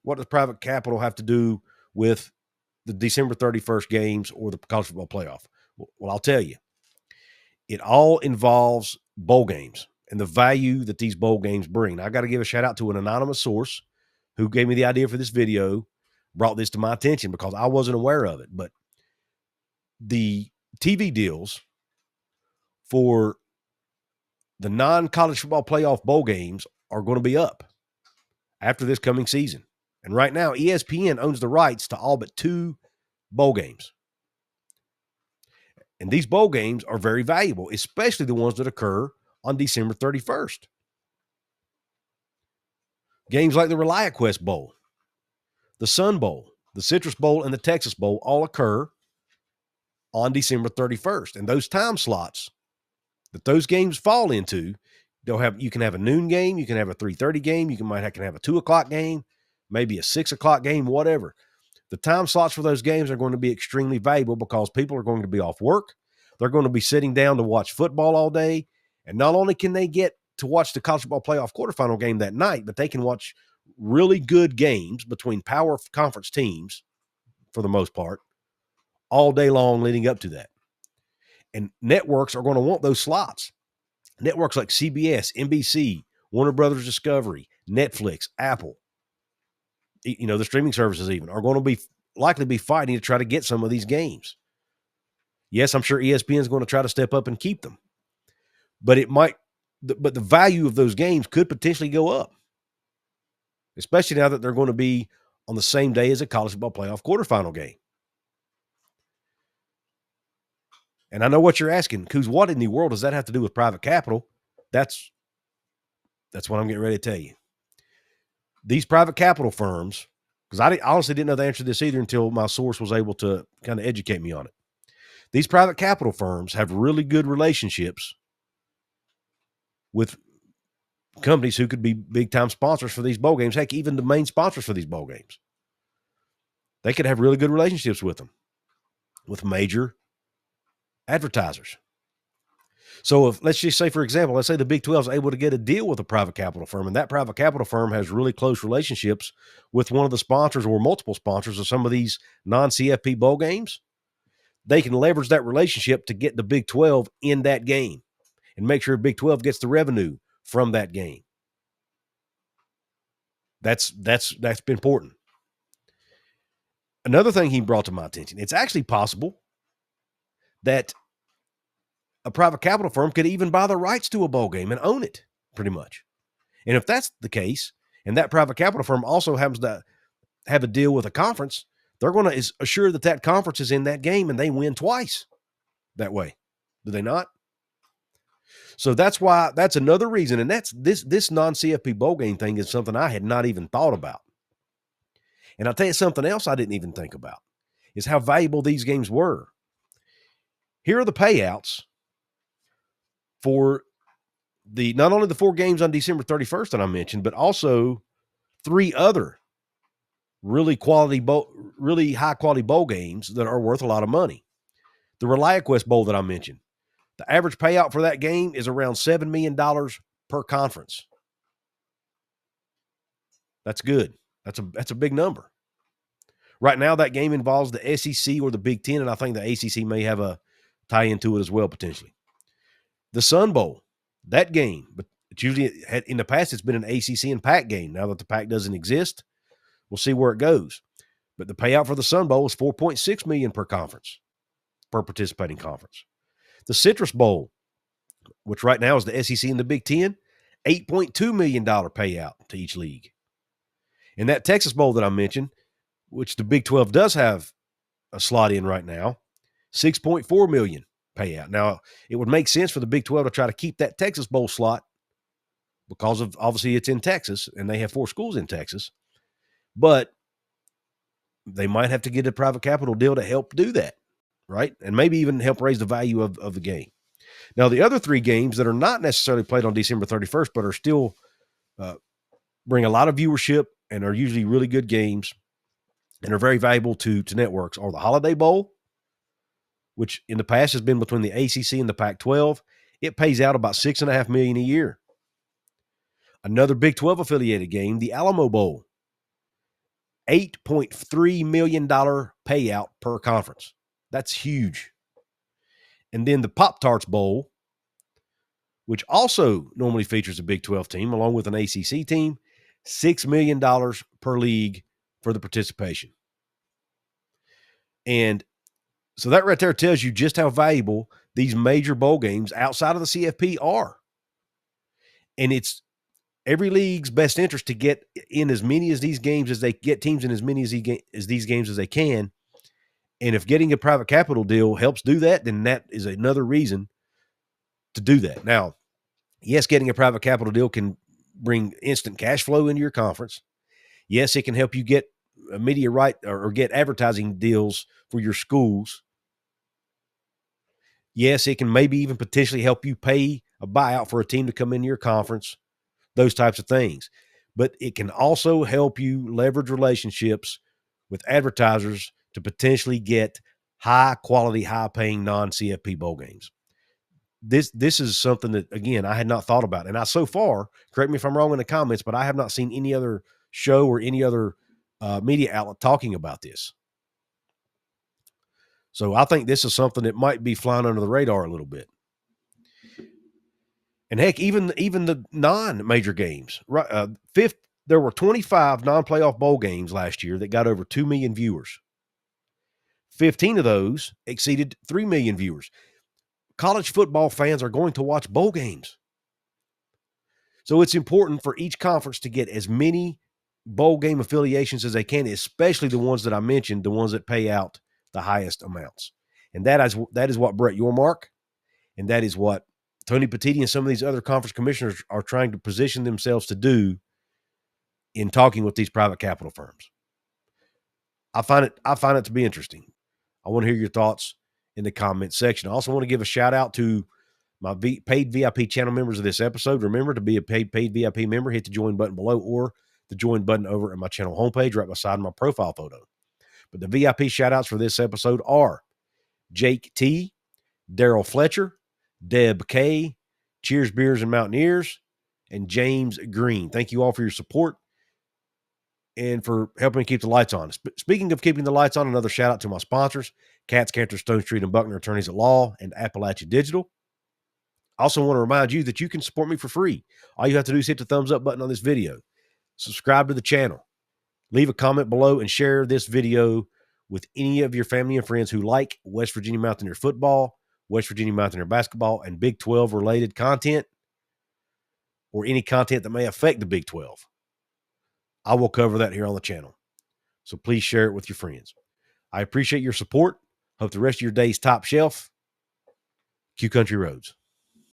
what does private capital have to do with the December 31st games or the college football playoff? Well, I'll tell you. It all involves bowl games and the value that these bowl games bring. Now, I got to give a shout out to an anonymous source who gave me the idea for this video, brought this to my attention because I wasn't aware of it. But the TV deals for the non-college football playoff bowl games are going to be up after this coming season. And right now, ESPN owns the rights to all but 2 bowl games. And these bowl games are very valuable, especially the ones that occur on December 31st. Games like the ReliaQuest Bowl, the Sun Bowl, the Citrus Bowl, and the Texas Bowl all occur on December 31st. And those time slots that those games fall into, you can have a noon game, you can have a 3:30 game, you can have a 2 o'clock game, maybe a 6 o'clock game, whatever. The time slots for those games are going to be extremely valuable because people are going to be off work. They're going to be sitting down to watch football all day. And not only can they get to watch the college football playoff quarterfinal game that night, but they can watch really good games between power conference teams, for the most part, all day long leading up to that. And networks are going to want those slots. Networks like CBS, NBC, Warner Brothers Discovery, Netflix, Apple, the streaming services even, are going to likely be fighting to try to get some of these games. Yes, I'm sure ESPN is going to try to step up and keep them. But the value of those games could potentially go up, especially now that they're going to be on the same day as a college football playoff quarterfinal game. And I know what you're asking, Couz, what in the world does that have to do with private capital? That's what I'm getting ready to tell you. These private capital firms, because I honestly didn't know the answer to this either until my source was able to kind of educate me on it. These private capital firms have really good relationships with companies who could be big-time sponsors for these bowl games. Heck, even the main sponsors for these bowl games. They could have really good relationships with them, with major advertisers. So if, let's just say, for example, let's say the Big 12 is able to get a deal with a private capital firm, and that private capital firm has really close relationships with one of the sponsors or multiple sponsors of some of these non-CFP bowl games, they can leverage that relationship to get the Big 12 in that game and make sure Big 12 gets the revenue from that game. That's important. Another thing he brought to my attention, it's actually possible that a private capital firm could even buy the rights to a bowl game and own it, pretty much. And if that's the case, and that private capital firm also happens to have a deal with a conference, they're going to assure that conference is in that game and they win twice that way. Do they not? So that's another reason. And that's this non-CFP bowl game thing is something I had not even thought about. And I'll tell you something else I didn't even think about is how valuable these games were. Here are the payouts for not only the 4 games on December 31st that I mentioned, but also 3 other really high quality bowl games that are worth a lot of money. The ReliaQuest Bowl that I mentioned, the average payout for that game is around $7 million per conference. That's good. That's a big number. Right now, that game involves the SEC or the Big Ten, and I think the ACC may have a tie into it as well, potentially. The Sun Bowl, that game, but it's usually in the past, it's been an ACC and PAC game. Now that the PAC doesn't exist, we'll see where it goes. But the payout for the Sun Bowl is $4.6 million per conference, per participating conference. The Citrus Bowl, which right now is the SEC and the Big Ten, $8.2 million payout to each league. And that Texas Bowl that I mentioned, which the Big 12 does have a slot in right now, $6.4 million payout. Now, it would make sense for the Big 12 to try to keep that Texas Bowl slot because of, obviously, it's in Texas, and they have 4 schools in Texas. But they might have to get a private capital deal to help do that, right? And maybe even help raise the value of the game. Now, the other 3 games that are not necessarily played on December 31st, but are still bring a lot of viewership and are usually really good games and are very valuable to networks, are the Holiday Bowl, which in the past has been between the ACC and the Pac-12. It pays out about $6.5 million a year. Another Big 12 affiliated game, the Alamo Bowl. $8.3 million payout per conference. That's huge. And then the Pop-Tarts Bowl, which also normally features a Big 12 team along with an ACC team, $6 million per league for the participation. And so that right there tells you just how valuable these major bowl games outside of the CFP are. And it's every league's best interest to get in as many of these games as they get teams in as many as these games as they can. And if getting a private capital deal helps do that, then that is another reason to do that. Now, yes, getting a private capital deal can bring instant cash flow into your conference. Yes, it can help you get a media right or get advertising deals for your schools. Yes, it can maybe even potentially help you pay a buyout for a team to come into your conference, those types of things. But it can also help you leverage relationships with advertisers to potentially get high quality, high paying non-CFP bowl games. This is something that, again, I had not thought about. And so far, correct me if I'm wrong in the comments, but I have not seen any other show or any other media outlet talking about this. So I think this is something that might be flying under the radar a little bit. And heck, even the non-major games, right? There were 25 non-playoff bowl games last year that got over 2 million viewers. 15 of those exceeded 3 million viewers. College football fans are going to watch bowl games. So it's important for each conference to get as many bowl game affiliations as they can, especially the ones that I mentioned, the ones that pay out the highest amounts. And that is what Brett Yormark and that is what Tony Petitti and some of these other conference commissioners are trying to position themselves to do in talking with these private capital firms. I find it to be interesting. I want to hear your thoughts in the comment section. I also want to give a shout out to my paid VIP channel members of this episode. Remember, to be a paid VIP member, hit the join button below or the join button over at my channel homepage right beside my profile photo. But the VIP shout outs for this episode are Jake T, Daryl Fletcher, Deb K, Cheers Beers and Mountaineers, and James Green. Thank you all for your support and for helping keep the lights on. Speaking of keeping the lights on, another shout out to my sponsors, Katz, Cantor, Stone Street, and Buckner Attorneys at Law and Appalachia Digital. I also want to remind you that you can support me for free. All you have to do is hit the thumbs up button on this video, subscribe to the channel, leave a comment below, and share this video with any of your family and friends who like West Virginia Mountaineer football, West Virginia Mountaineer basketball, and Big 12 related content, or any content that may affect the Big 12. I will cover that here on the channel. So please share it with your friends. I appreciate your support. Hope the rest of your day's top shelf. Q Country Roads.